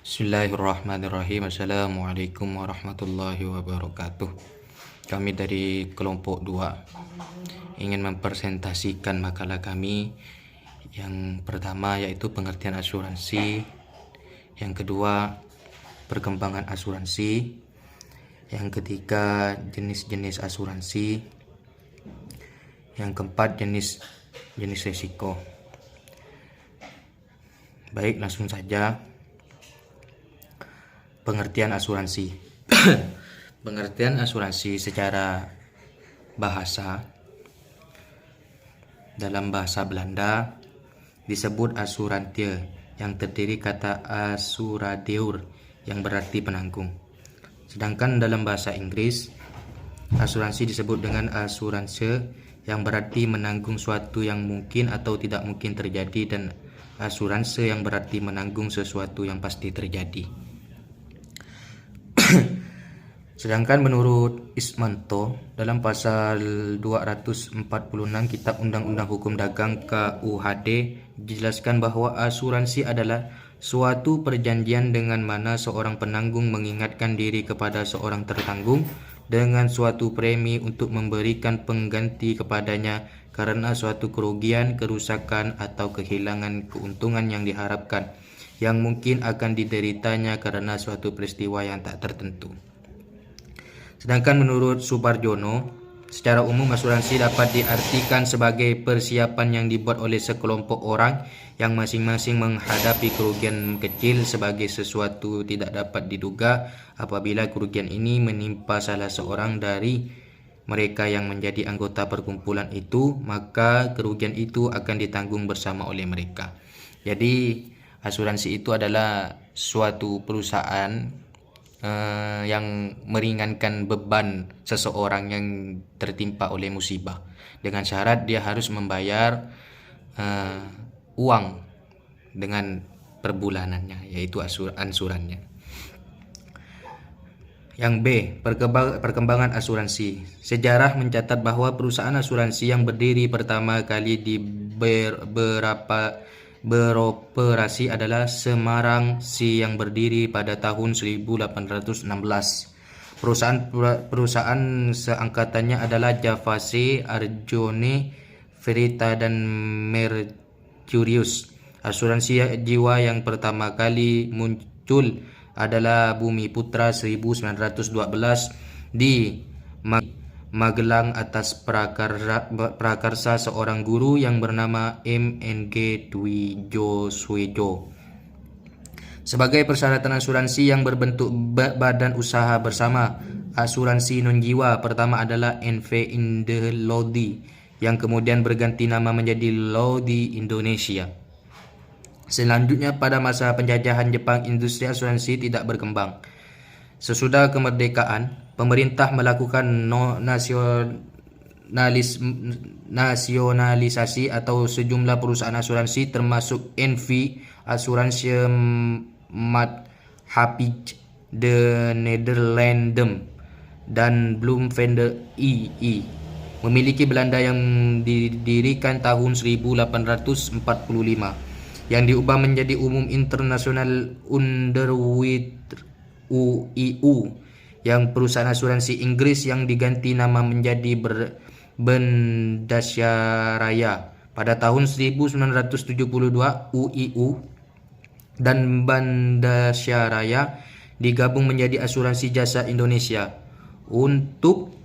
Bismillahirrahmanirrahim. Assalamualaikum warahmatullahi wabarakatuh. Kami dari kelompok 2 ingin mempresentasikan makalah kami. Yang pertama yaitu pengertian asuransi, yang kedua perkembangan asuransi, yang ketiga jenis-jenis asuransi, yang keempat jenis risiko. Baik, langsung saja. Pengertian asuransi. Pengertian asuransi secara bahasa, dalam bahasa Belanda disebut asurantie, yang terdiri kata assuradeur yang berarti penanggung. Sedangkan dalam bahasa Inggris, asuransi disebut dengan assurance yang berarti menanggung suatu yang mungkin atau tidak mungkin terjadi, dan assurance yang berarti menanggung sesuatu yang pasti terjadi. Sedangkan menurut Ismanto dalam pasal 246 Kitab Undang-Undang Hukum Dagang KUHD dijelaskan bahwa asuransi adalah suatu perjanjian dengan mana seorang penanggung mengingatkan diri kepada seorang tertanggung dengan suatu premi untuk memberikan pengganti kepadanya karena suatu kerugian, kerusakan, atau kehilangan keuntungan yang diharapkan yang mungkin akan dideritanya karena suatu peristiwa yang tak tertentu. Sedangkan menurut Suparjono, secara umum asuransi dapat diartikan sebagai persiapan yang dibuat oleh sekelompok orang yang masing-masing menghadapi kerugian kecil sebagai sesuatu tidak dapat diduga. Apabila kerugian ini menimpa salah seorang dari mereka yang menjadi anggota perkumpulan itu, maka kerugian itu akan ditanggung bersama oleh mereka. Jadi asuransi itu adalah suatu perusahaan yang meringankan beban seseorang yang tertimpa oleh musibah, dengan syarat dia harus membayar uang dengan perbulanannya, yaitu ansurannya. Yang B, perkembangan asuransi. Sejarah mencatat bahwa perusahaan asuransi yang berdiri pertama kali di beroperasi adalah Semarang Si yang berdiri pada tahun 1816. Perusahaan seangkatannya adalah Javase, Arjone, Verita, dan Mercurius. Asuransi jiwa yang pertama kali muncul adalah Bumi Putra 1912 di Magelang atas prakarsa seorang guru yang bernama M.Ng. Dwijoswejo. Sebagai persyaratan asuransi yang berbentuk badan usaha bersama, asuransi non-jiwa pertama adalah NV Indelodi, yang kemudian berganti nama menjadi Lodi Indonesia. Selanjutnya, pada masa penjajahan Jepang, industri asuransi tidak berkembang. Sesudah kemerdekaan, pemerintah melakukan nasionalisasi atau sejumlah perusahaan asuransi termasuk NV, Asuransie Maatschappij de Nederlandem, dan Bloemvende II, memiliki Belanda, yang didirikan tahun 1845, yang diubah menjadi Umum Internasional Underwriter UIU, yang perusahaan asuransi Inggris yang diganti nama menjadi Bandasyaraya pada tahun 1972. UIU dan Bandasyaraya digabung menjadi Asuransi Jasa Indonesia. Untuk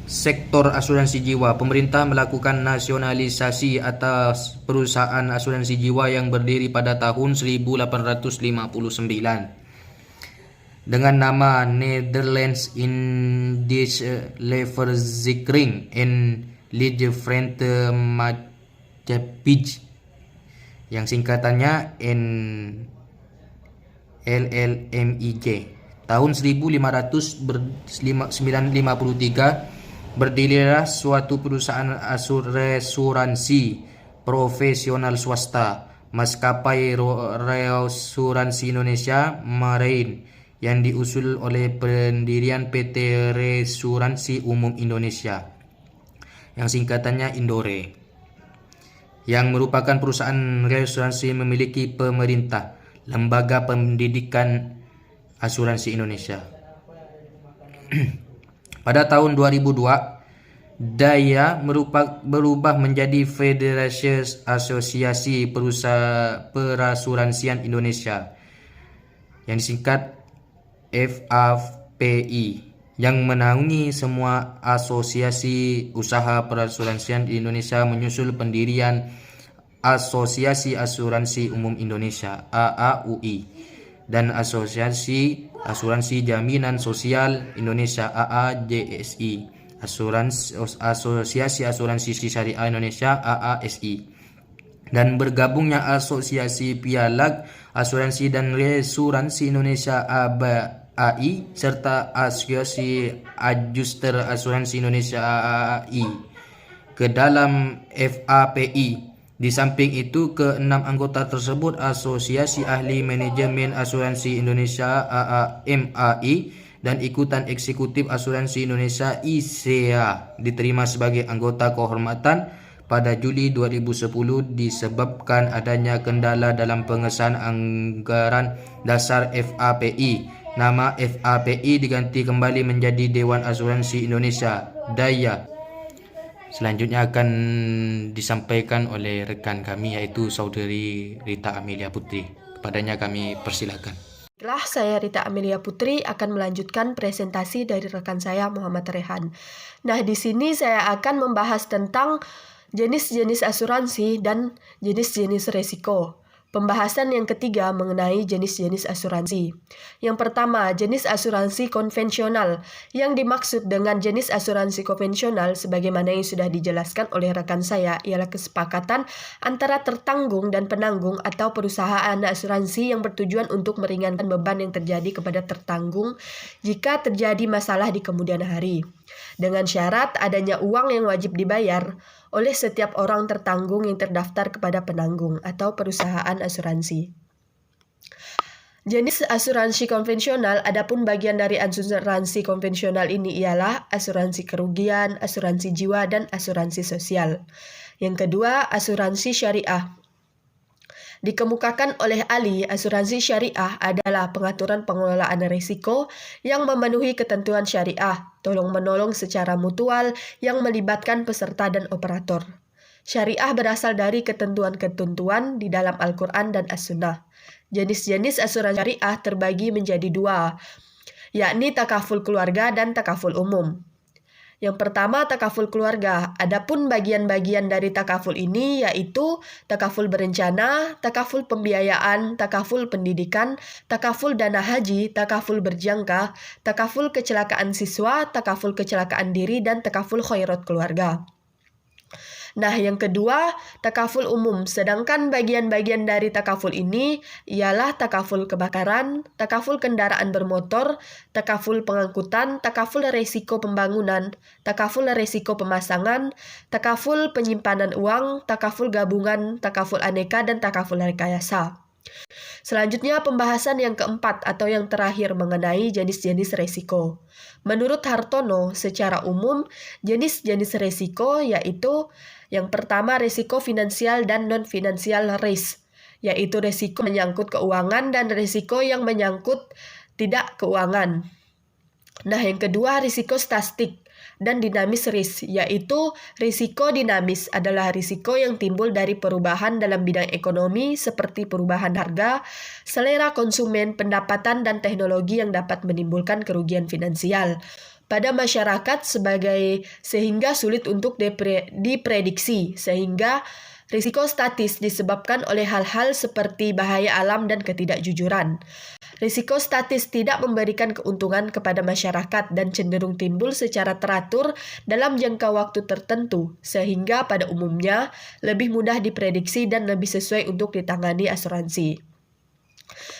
sektor asuransi jiwa, pemerintah melakukan nasionalisasi atas perusahaan asuransi jiwa yang berdiri pada tahun 1859 dengan nama Netherlands Indemniteringsverzekering en Lijdevrenente Maatschappij, yang singkatannya LLMIJ. Tahun 1553 berdirilah suatu perusahaan asuransi profesional swasta, Maskapai Reasuransi Indonesia Marine, yang diusul oleh pendirian PT Reasuransi Umum Indonesia, yang singkatannya Indore. yang merupakan perusahaan asuransi memiliki pemerintah, Lembaga Pendidikan Asuransi Indonesia. Pada tahun 2002, Daya berubah menjadi Federasi Asosiasi Perasuransian Indonesia yang disingkat FAPI, yang menaungi semua asosiasi usaha perasuransian di Indonesia, menyusul pendirian Asosiasi Asuransi Umum Indonesia (AAUI) dan Asosiasi Asuransi Jaminan Sosial Indonesia (AAJSI), Asosiasi Asuransi Syariah Indonesia (AASI), dan bergabungnya Asosiasi Pialag Asuransi dan Resuransi Indonesia (ABAI) serta Asosiasi Adjuster Asuransi Indonesia (AAI) ke dalam FAPI. Di samping itu, keenam anggota tersebut Asosiasi Ahli Manajemen Asuransi Indonesia (AAMAI) dan Ikutan Eksekutif Asuransi Indonesia (ISEA) diterima sebagai anggota kehormatan pada Juli 2010 disebabkan adanya kendala dalam pengesahan anggaran dasar FAPI. Nama FAPI diganti kembali menjadi Dewan Asuransi Indonesia (DAIA). Selanjutnya akan disampaikan oleh rekan kami, yaitu Saudari Rita Amelia Putri. Kepadanya kami persilakan. Baiklah, saya Rita Amelia Putri akan melanjutkan presentasi dari rekan saya Muhammad Rehan. Nah, di sini saya akan membahas tentang jenis-jenis asuransi dan jenis-jenis resiko. Pembahasan yang ketiga mengenai jenis-jenis asuransi. Yang pertama, jenis asuransi konvensional. Yang dimaksud dengan jenis asuransi konvensional sebagaimana yang sudah dijelaskan oleh rekan saya ialah kesepakatan antara tertanggung dan penanggung atau perusahaan asuransi yang bertujuan untuk meringankan beban yang terjadi kepada tertanggung jika terjadi masalah di kemudian hari. Dengan syarat adanya uang yang wajib dibayar oleh setiap orang tertanggung yang terdaftar kepada penanggung atau perusahaan asuransi. Jenis asuransi konvensional, adapun bagian dari asuransi konvensional ini ialah asuransi kerugian, asuransi jiwa, dan asuransi sosial. Yang kedua, asuransi syariah. Dikemukakan oleh Ali, asuransi syariah adalah pengaturan pengelolaan risiko yang memenuhi ketentuan syariah, tolong-menolong secara mutual yang melibatkan peserta dan operator. Syariah berasal dari ketentuan-ketentuan di dalam Al-Quran dan As-Sunnah. Jenis-jenis asuransi syariah terbagi menjadi dua, yakni takaful keluarga dan takaful umum. Yang pertama, takaful keluarga. Adapun bagian-bagian dari takaful ini yaitu takaful berencana, takaful pembiayaan, takaful pendidikan, takaful dana haji, takaful berjangka, takaful kecelakaan siswa, takaful kecelakaan diri, dan takaful khairat keluarga. Nah, yang kedua, takaful umum. Sedangkan bagian-bagian dari takaful ini ialah takaful kebakaran, takaful kendaraan bermotor, takaful pengangkutan, takaful resiko pembangunan, takaful resiko pemasangan, takaful penyimpanan uang, takaful gabungan, takaful aneka, dan takaful rekayasa. Selanjutnya, pembahasan yang keempat atau yang terakhir mengenai jenis-jenis resiko. Menurut Hartono, secara umum, jenis-jenis resiko yaitu yang pertama, resiko finansial dan non-finansial risk, yaitu resiko menyangkut keuangan dan resiko yang menyangkut tidak keuangan. Nah, yang kedua, risiko statistik dan dinamis risk, yaitu risiko dinamis adalah risiko yang timbul dari perubahan dalam bidang ekonomi seperti perubahan harga, selera konsumen, pendapatan, dan teknologi yang dapat menimbulkan kerugian finansial pada masyarakat sehingga sulit untuk diprediksi, sehingga risiko statis disebabkan oleh hal-hal seperti bahaya alam dan ketidakjujuran. Risiko statis tidak memberikan keuntungan kepada masyarakat dan cenderung timbul secara teratur dalam jangka waktu tertentu, sehingga pada umumnya lebih mudah diprediksi dan lebih sesuai untuk ditangani asuransi.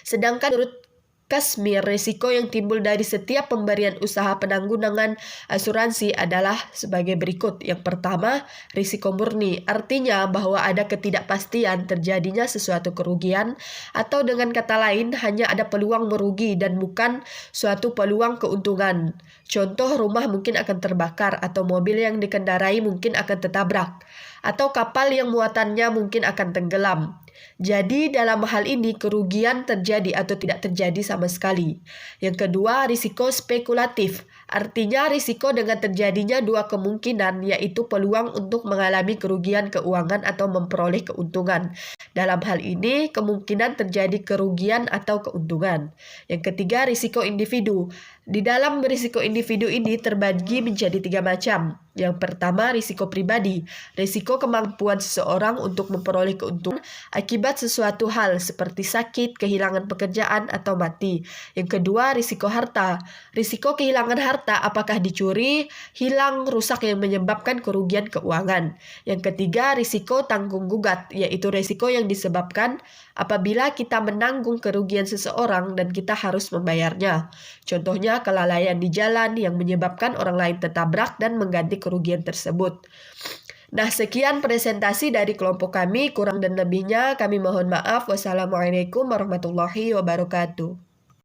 Sedangkan menurut Kasmir, risiko yang timbul dari setiap pemberian usaha penanggulangan asuransi adalah sebagai berikut. Yang pertama, risiko murni, artinya bahwa ada ketidakpastian terjadinya sesuatu kerugian, atau dengan kata lain hanya ada peluang merugi dan bukan suatu peluang keuntungan. Contoh, rumah mungkin akan terbakar, atau mobil yang dikendarai mungkin akan tertabrak, atau kapal yang muatannya mungkin akan tenggelam. Jadi dalam hal ini kerugian terjadi atau tidak terjadi sama sekali. Yang kedua, risiko spekulatif. Artinya risiko dengan terjadinya dua kemungkinan, yaitu peluang untuk mengalami kerugian keuangan atau memperoleh keuntungan. Dalam hal ini kemungkinan terjadi kerugian atau keuntungan. Yang ketiga, risiko individu. Di dalam risiko individu ini terbagi menjadi 3 macam. Yang pertama, risiko pribadi. Risiko kemampuan seseorang untuk memperoleh keuntungan akibat sesuatu hal seperti sakit, kehilangan pekerjaan, atau mati. Yang kedua, risiko harta. Risiko kehilangan harta apakah dicuri, hilang, rusak yang menyebabkan kerugian keuangan. Yang ketiga, risiko tanggung gugat, yaitu risiko yang disebabkan apabila kita menanggung kerugian seseorang dan kita harus membayarnya. Contohnya kelalaian di jalan yang menyebabkan orang lain tertabrak dan mengganti kerugian tersebut. Nah, sekian presentasi dari kelompok kami. Kurang dan lebihnya kami mohon maaf. Wassalamualaikum warahmatullahi wabarakatuh.